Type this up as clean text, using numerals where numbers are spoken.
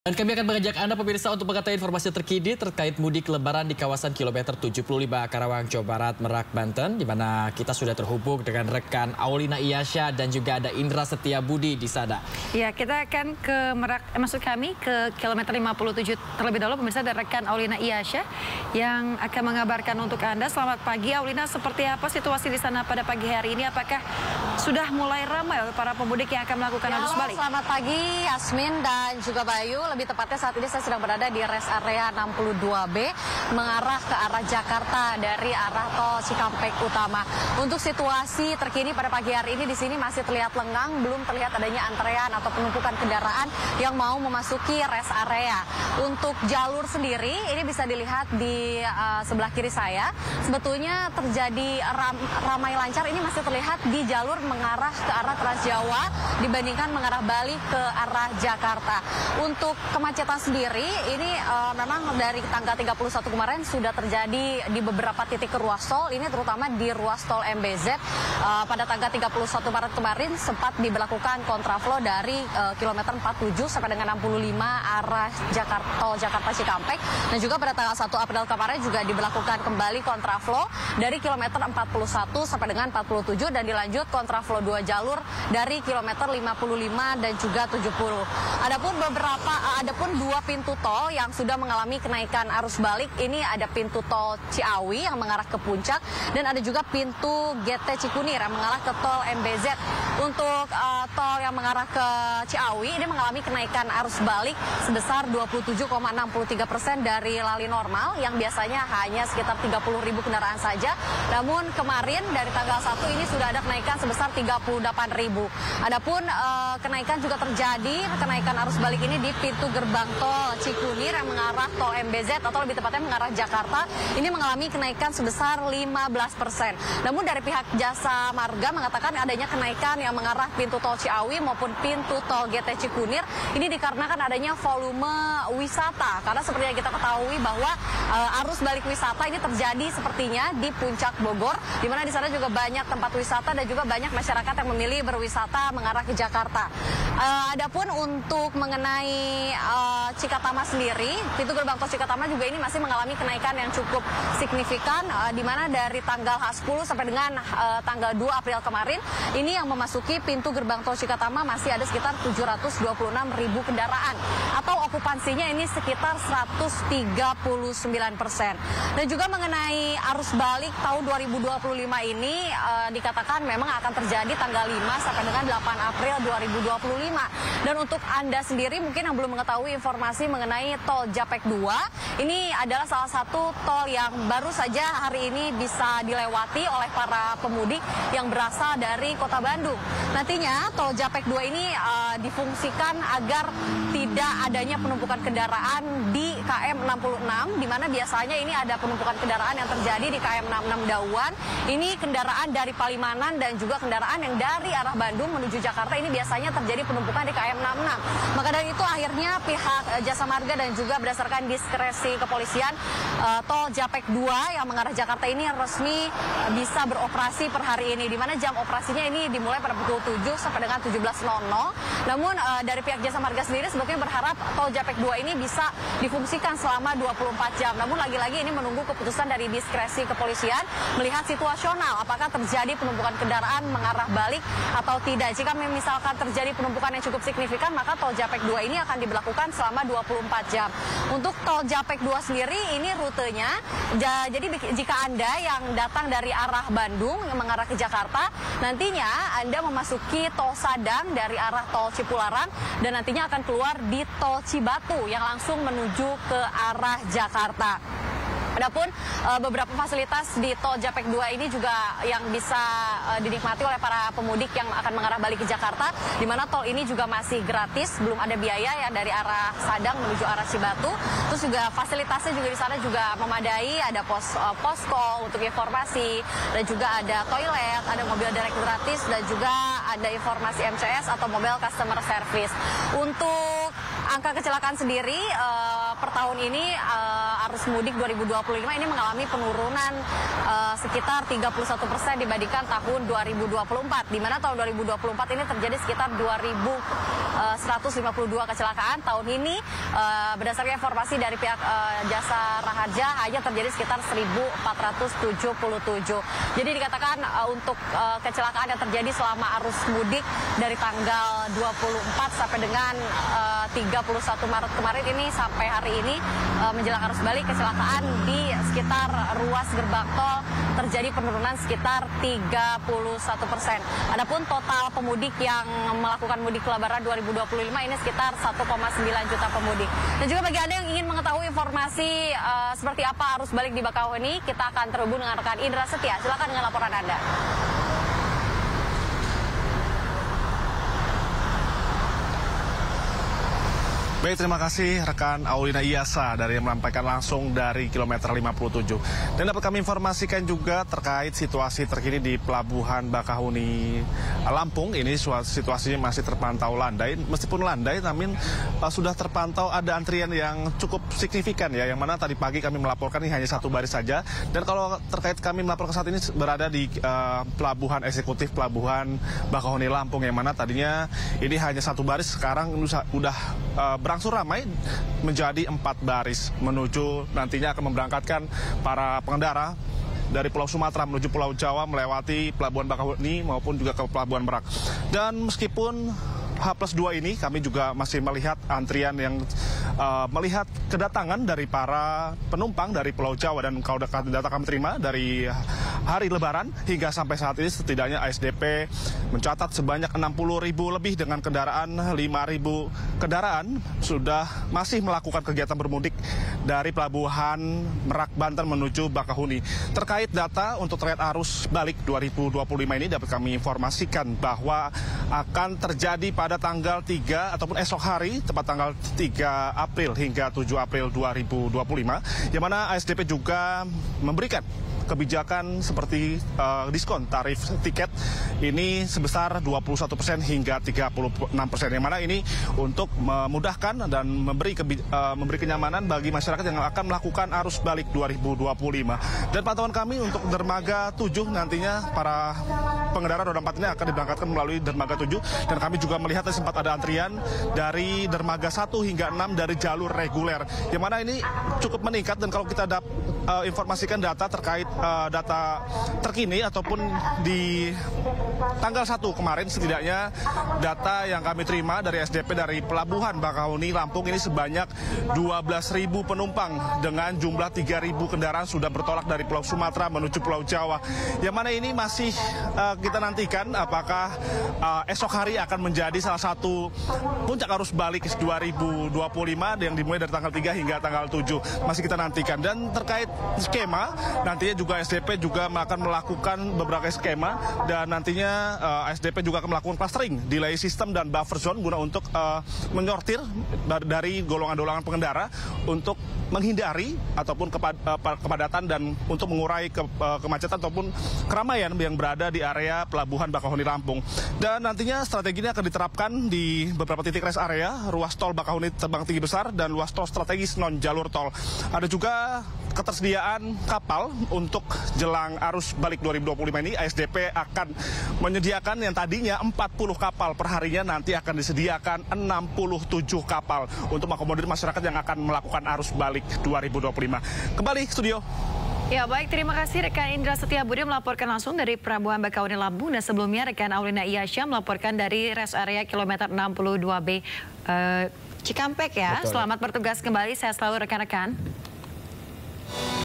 Dan kami akan mengajak Anda pemirsa untuk mengetahui informasi terkini terkait mudik lebaran di kawasan kilometer 75 Karawang, Jawa Barat, Merak, Banten, di mana kita sudah terhubung dengan rekan Aulina Iyasya dan juga ada Indra Setiabudi di sana. Ya, kita akan ke Merak, maksud kami ke kilometer 57 terlebih dahulu pemirsa, dari rekan Aulina Iyasya yang akan mengabarkan untuk Anda. Selamat pagi Aulina, seperti apa situasi di sana pada pagi hari ini? Apakah sudah mulai ramai oleh para pemudik yang akan melakukan arus balik? Selamat pagi Yasmin dan juga Bayu. Lebih tepatnya saat ini saya sedang berada di rest area 62B mengarah ke arah Jakarta dari arah tol Cikampek Utama. Untuk situasi terkini pada pagi hari ini di sini masih terlihat lengang, belum terlihat adanya antrean atau penumpukan kendaraan yang mau memasuki rest area. Untuk jalur sendiri ini bisa dilihat di sebelah kiri saya. Sebetulnya terjadi ramai lancar, ini masih terlihat di jalur mengarah ke arah Transjawa dibandingkan mengarah balik ke arah Jakarta. Untuk kemacetan sendiri ini memang dari tanggal 31 kemarin sudah terjadi di beberapa titik ruas tol, ini terutama di ruas tol MBZ. Pada tanggal 31 Maret kemarin sempat diberlakukan kontraflow dari kilometer 47 sampai dengan 65 arah tol Jakarta Cikampek, dan juga pada tanggal 1 April kemarin juga diberlakukan kembali kontraflow dari kilometer 41 sampai dengan 47 dan dilanjut kontraflow 2 jalur dari kilometer 55 dan juga 70. Adapun dua pintu tol yang sudah mengalami kenaikan arus balik, ini ada pintu tol Ciawi yang mengarah ke Puncak dan ada juga pintu GT Cikunir yang mengarah ke tol MBZ. Untuk tol yang mengarah ke Ciawi ini mengalami kenaikan arus balik sebesar 27,63% dari lali normal yang biasanya hanya sekitar 30.000 kendaraan saja. Namun kemarin dari tanggal 1 ini sudah ada kenaikan sebesar 38.000. Adapun kenaikan juga terjadi, kenaikan arus balik ini di pintu gerbang tol Cikunir yang mengarah tol MBZ atau lebih tepatnya mengarah Jakarta, ini mengalami kenaikan sebesar 15%. Namun dari pihak Jasa Marga mengatakan adanya kenaikan yang mengarah pintu tol Ciawi maupun pintu tol GT Cikunir ini dikarenakan adanya volume wisata. Karena seperti yang kita ketahui bahwa arus balik wisata ini terjadi sepertinya di Puncak Bogor, di mana di sana juga banyak tempat wisata dan juga banyak masyarakat yang memilih berwisata mengarah ke Jakarta. Adapun untuk mengenai Cikatama sendiri, pintu gerbang tol Cikatama juga ini masih mengalami kenaikan yang cukup signifikan, di mana dari tanggal H10 sampai dengan tanggal 2 April kemarin, ini yang memasuki pintu gerbang tol Cikatama masih ada sekitar 726.000 kendaraan, atau okupansinya ini sekitar 139%. Dan juga mengenai arus balik tahun 2025 ini dikatakan memang akan terjadi tanggal 5 sampai dengan 8 April 2025. Dan untuk Anda sendiri mungkin yang belum mengetahui informasi mengenai tol Japek 2, ini adalah salah satu tol yang baru saja hari ini bisa dilewati oleh para pemudik yang berasal dari Kota Bandung. Nantinya tol Japek 2 ini difungsikan agar tidak adanya penumpukan kendaraan di KM 66, di mana biasanya ini ada penumpukan kendaraan yang terjadi di KM 66 Dauan. Ini kendaraan dari Palimanan dan juga kendaraan yang dari arah Bandung menuju Jakarta, ini biasanya terjadi penumpukan di KM 66. Maka dari itu akhirnya pihak Jasa Marga dan juga berdasarkan diskresi kepolisian, tol Japek 2 yang mengarah Jakarta ini resmi bisa beroperasi per hari ini, di mana jam operasinya ini dimulai pada pukul 7 sampai dengan 17.00. Namun dari pihak Jasa Marga sendiri sebetulnya berharap tol Japek 2 ini bisa difungsikan selama 24 jam. Namun lagi-lagi ini menunggu keputusan dari diskresi kepolisian melihat situasional apakah terjadi penumpukan kendaraan mengarah balik atau tidak. Jika misalkan terjadi penumpukan yang cukup signifikan, maka tol Japek 2 ini akan diberlakukan selama 24 jam. Untuk tol Japek 2 sendiri ini rutenya, jadi jika Anda yang datang dari arah Bandung yang mengarah ke Jakarta, nantinya Anda memasuki tol Sadang dari arah tol Cipularang dan nantinya akan keluar di tol Cibatu yang langsung menuju ke arah Jakarta. Adapun beberapa fasilitas di tol Japek 2 ini juga yang bisa dinikmati oleh para pemudik yang akan mengarah balik ke Jakarta, di mana tol ini juga masih gratis, belum ada biaya ya dari arah Sadang menuju arah Cibatu. Terus juga fasilitasnya juga di sana juga memadai, ada posko untuk informasi, dan juga ada toilet, ada mobil direct gratis, dan juga ada informasi MCS atau Mobile Customer Service. Untuk angka kecelakaan sendiri per tahun ini arus mudik 2025 ini mengalami penurunan sekitar 31% dibandingkan tahun 2024, di mana tahun 2024 ini terjadi sekitar 2.152 kecelakaan. Tahun ini berdasarkan informasi dari pihak Jasa Raharja hanya terjadi sekitar 1.477. Jadi dikatakan untuk kecelakaan yang terjadi selama arus mudik dari tanggal 24 sampai dengan 31 Maret kemarin ini sampai hari ini menjelang arus balik, kecelakaan di sekitar ruas gerbang tol terjadi penurunan sekitar 31%. Adapun total pemudik yang melakukan mudik lebaran 2025 ini sekitar 1,9 juta pemudik. Dan juga bagi Anda yang ingin mengetahui informasi seperti apa arus balik di Bakauheni, kita akan terhubung dengan rekan Indra Setia. Silakan dengan laporan Anda. Baik, terima kasih rekan Aulina Iyasa dari melampaikan langsung dari kilometer 57. Dan dapat kami informasikan juga terkait situasi terkini di Pelabuhan Bakauheni Lampung. Ini situasinya masih terpantau landai. Meskipun landai, namun sudah terpantau ada antrian yang cukup signifikan ya. Yang mana tadi pagi kami melaporkan ini hanya satu baris saja. Dan kalau terkait kami melaporkan saat ini berada di Pelabuhan Eksekutif Pelabuhan Bakauheni Lampung. Yang mana tadinya ini hanya satu baris, sekarang sudah berangsur ramai menjadi 4 baris menuju nantinya akan memberangkatkan para pengendara dari Pulau Sumatera menuju Pulau Jawa melewati Pelabuhan Bakauheni maupun juga ke Pelabuhan Merak. Dan meskipun H+2 ini kami juga masih melihat antrian yang melihat kedatangan dari para penumpang dari Pulau Jawa, dan kalau data kami terima dari hari Lebaran hingga sampai saat ini setidaknya ASDP mencatat sebanyak 60.000 lebih dengan kendaraan 5.000 kendaraan sudah masih melakukan kegiatan bermudik dari Pelabuhan Merak Banten menuju Bakauheni. Terkait data untuk terkait arus balik 2025 ini dapat kami informasikan bahwa akan terjadi pada tanggal 3 ataupun esok hari, tepat tanggal 3 April hingga 7 April 2025, yang mana ASDP juga memberikan kebijakan seperti diskon tarif tiket ini sebesar 21% hingga 36%, yang mana ini untuk memudahkan dan memberi kenyamanan bagi masyarakat yang akan melakukan arus balik 2025. Dan pantauan kami untuk dermaga 7 nantinya para pengendara roda 4 ini akan diberangkatkan melalui dermaga 7, dan kami juga melihat sempat ada antrian dari dermaga 1 hingga 6 dari jalur reguler, yang mana ini cukup meningkat. Dan kalau kita informasikan data terkait data terkini ataupun di tanggal 1 kemarin, setidaknya data yang kami terima dari SDP dari Pelabuhan Bakauheni Lampung ini sebanyak 12.000 penumpang dengan jumlah 3.000 kendaraan sudah bertolak dari Pulau Sumatera menuju Pulau Jawa, yang mana ini masih kita nantikan apakah esok hari akan menjadi salah satu puncak arus balik 2025 yang dimulai dari tanggal 3 hingga tanggal 7. Masih kita nantikan. Dan terkait skema, nantinya juga SDP juga akan melakukan beberapa skema, dan nantinya SDP juga akan melakukan clustering, delay system dan buffer zone guna untuk menyortir dari golongan-golongan pengendara untuk menghindari ataupun kepadatan dan untuk mengurai kemacetan ataupun keramaian yang berada di area Pelabuhan Bakauheni Lampung. Dan nantinya strategi ini akan diterapkan di beberapa titik rest area, ruas tol Bakauheni Terbang Tinggi Besar dan ruas tol strategis non jalur tol. Ada juga ketersediaan kapal untuk jelang arus balik 2025 ini. ASDP akan menyediakan yang tadinya 40 kapal per harinya, nanti akan disediakan 67 kapal untuk mengakomodir masyarakat yang akan melakukan arus balik 2025. Kembali studio. Ya baik, terima kasih rekan Indra Setia Budi melaporkan langsung dari Pelabuhan Bakauheni Lampung, dan sebelumnya rekan Aulina Iyasa melaporkan dari rest area kilometer 62B Cikampek ya. Betul. Selamat bertugas kembali, saya selalu rekan-rekan.